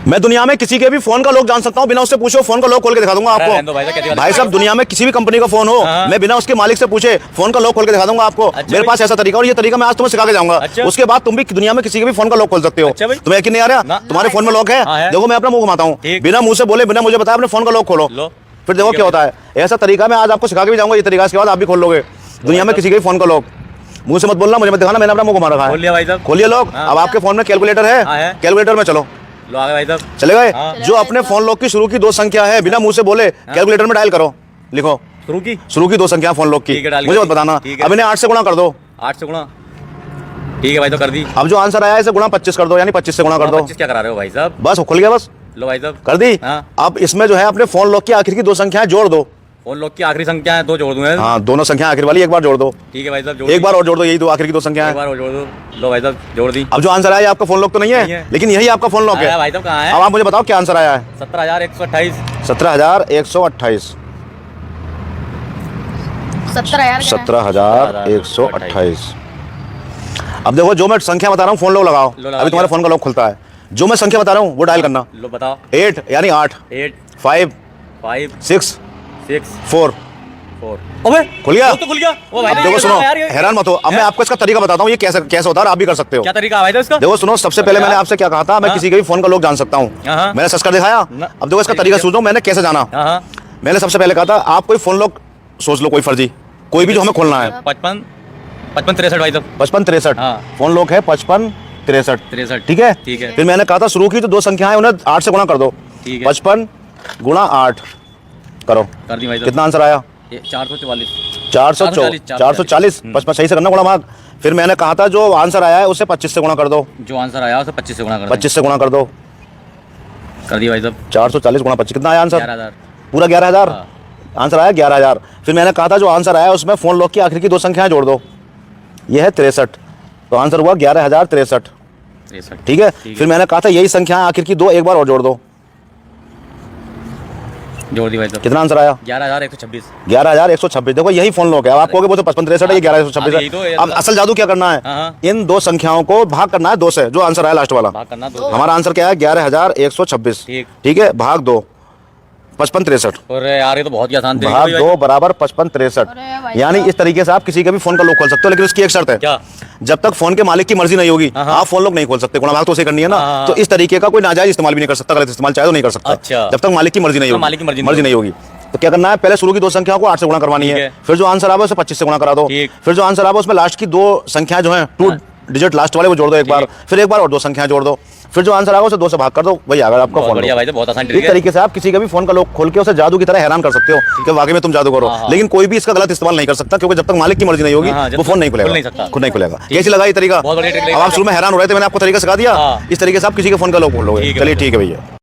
मैं दुनिया में किसी के भी फोन का लॉक जान सकता हूँ, बिना उससे पूछे फोन का लॉक खोल के दिखा दूंगा आपको। भाई साहब, दुनिया में किसी भी कंपनी का फोन हो, मैं बिना उसके मालिक से पूछे फोन का लॉक खोल के दिखा दूंगा आपको। मेरे पास ऐसा तरीका, और ये तरीका मैं आज तुम्हें सिखा के जाऊंगा। उसके बाद तुम भी दुनिया में किसी के भी फोन का लॉक खोल सकते हो। तुम्हें यकीन नहीं आ रहा? तुम्हारे फोन में लॉक है, देखो मैं अपना मुंह घुमाता हूँ, बिना मुंह से बोले, बिना मुझे बताया अपने फोन का लॉक खोलो, फिर देखो क्या होता है। ऐसा तरीका मैं आज आपको सिखा के भी जाऊंगा। ये तरीका इसके बाद आप भी खोल लोगे दुनिया में किसी के भी फोन का लॉक। मुंह से मत बोलना, मुझे मत दिखाना, मैंने अपना मुंह घुमा रखा है। खोलिए लॉक। अब आपके फोन में कैलकुलेटर है, कैलकुलेटर में चलो, चले गए। जो अपने फोन लॉक की शुरू की 2 संख्या है, बिना मुंह से बोले कैलकुलेटर में डायल करो, लिखो शुरू की 2 संख्या फोन लॉक की, मुझे मत बताना। अब इन्हें 8 से गुणा कर दो। 8 से गुणा, ठीक है भाई, तो कर दी। अब जो आंसर आया है इसे गुणा 25 कर दो, यानी 25 से गुणा कर दो। 25 क्या करा रहे हो भाई साहब? बस खुल गया, बस लो भाई साहब, कर दी। अब इसमें जो है अपने फोन लॉक की आखिर की 2 संख्याएं जोड़ दो। फोन लॉक की आखिरी संख्या है 2 जोड़ दूंगा। हाँ, दोनों संख्या आखिर वाली एक बार जोड़ दो। ठीक है भाई साहब, एक बार और जोड़ दो, यही 2 आखिर की 2 संख्या है। एक बार और जोड़ दो। लो भाई साहब, जोड़ दी। अब जो आंसर आया आपका फोन लॉक तो नहीं है, लेकिन यही आपका फोन लॉक है भाई साहब। कहाँ है? अब आप मुझे बताओ क्या आंसर आया है? 17,128। 17,128। 17,128। अब देखो, जो मैं संख्या बता रहा हूँ, फोन लॉक लगाओ, अभी तुम्हारे फोन का लॉक खुलता है। जो मैं संख्या बता रहा हूँ वो डायल करना। लो बताओ। 8 यानी 8, 8 5 5 6 6 4। 4। अबे खुल गया? तो खुल गया। ओ भाई, देखो सुनो, हैरान मत हो। अब मैं आपको इसका तरीका बताता हूँ, ये कैसे कैसे होता है, आप भी कर सकते हो। क्या तरीका है भाई इसका? देखो सुनो, सबसे पहले मैंने आपसे क्या कहा था, मैं किसी के भी फोन का लॉक जान सकता हूँ, मैंने सर्च कर दिखाया। अब देखो इसका तरीका सोचो, मैंने कैसे जाना। मैंने सबसे पहले कहा था आप कोई फोन लॉक सोच लो, कोई फर्जी, कोई भी जो हमें खोलना है। 55 63 भाई साहब। 55 63 फोन लॉक है। 55 63, ठीक है। ठीक है। फिर मैंने कहा था शुरू की जो 2 संख्याएं उन्हें 8 से गुणा कर दो। 55 गुणा 8 करो, कर दी भाई साहब। कितना आंसर आया? 444। 440। 55 सही से करना गुणा भाग। फिर मैंने कहा था जो आंसर आया है उसे 25 से गुणा कर दो। जो आंसर आया उसे 25 से गुणा कर दो। 25 से गुणा कर दो, कर दी भाई साहब। 440 गुणा 25 कितना आया आंसर? 11,000। पूरा 11,000 आंसर आया, 11,000। फिर मैंने कहा था जो आंसर आया उसमें फोन लॉक की आखिर की 2 संख्याएं जोड़ दो, यह है 63, तो आंसर हुआ 11,063, ठीक है। फिर मैंने कहा था यही संख्याएं आखिर की 2 एक बार और जोड़ दो, जोड़ दी भाई साहब। कितना आंसर आया? 11,126। 11,126। देखो यही फोन लॉक है। अब आप कहोगे वो तो 55 63 है, ये 11,126 है। अब असल जादू क्या करना है, इन 2 संख्याओं को भाग करना है 2 से, जो आंसर आया लास्ट वाला। भाग करना 2। हमारा आंसर क्या है? 11,126, ठीक है। भाग 2 55 63। अरे यार, ये तो बहुत ही आसान तरीका भाग 2 बराबर 55 63। यानी इस तरीके से आप किसी का भी फोन का लॉक खोल सकते हो, लेकिन उसकी एक शर्त है। क्या? जब तक फोन के मालिक की मर्जी नहीं होगी आप फोन लॉक नहीं खोल सकते। गुणा भाग तो उसे करनी है ना, तो इस तरीके का कोई नाजायज इस्तेमाल भी नहीं कर सकता, गलत इस्तेमाल चाहे तो नहीं कर सकता। अच्छा। जब तक मालिक की मर्जी नहीं होगी, मालिक की मर्जी नहीं होगी, तो क्या करना है, पहले शुरू की 2 संख्याओं को 8 से गुणा करवानी है। फिर जो आंसर आवे उसे 25 से गुणा करा दो। फिर जो आंसर आवे उसमें लास्ट की 2 संख्याएं जो हैं 2 डिजिट लास्ट वाले वो जोड़ दो एक बार, फिर एक बार और 2 संख्याएं जोड़ दो, फिर जो आंसर आएगा उसे 2 से भाग कर दो, वही आएगा आपका फोन। बढ़िया भाई, बहुत आसान इस तरीके से आप किसी का भी फोन का लॉक खोल के उसे जादू की तरह हैरान कर सकते हो कि वाकई में तुम जादू करो। लेकिन कोई भी इसका गलत इस्तेमाल नहीं कर सकता, क्योंकि जब तक मालिक की मर्जी नहीं होगी वो फोन नहीं खुलेगा, खुद नहीं खुलेगा। कैसी लगा ये तरीका? अब आप शुरू में हैरान हो रहे थे, मैंने आपको तरीका सिखा दिया। इस तरीके से आप किसी के फोन का लॉक खोलोगे। चलिए ठीक है भैया।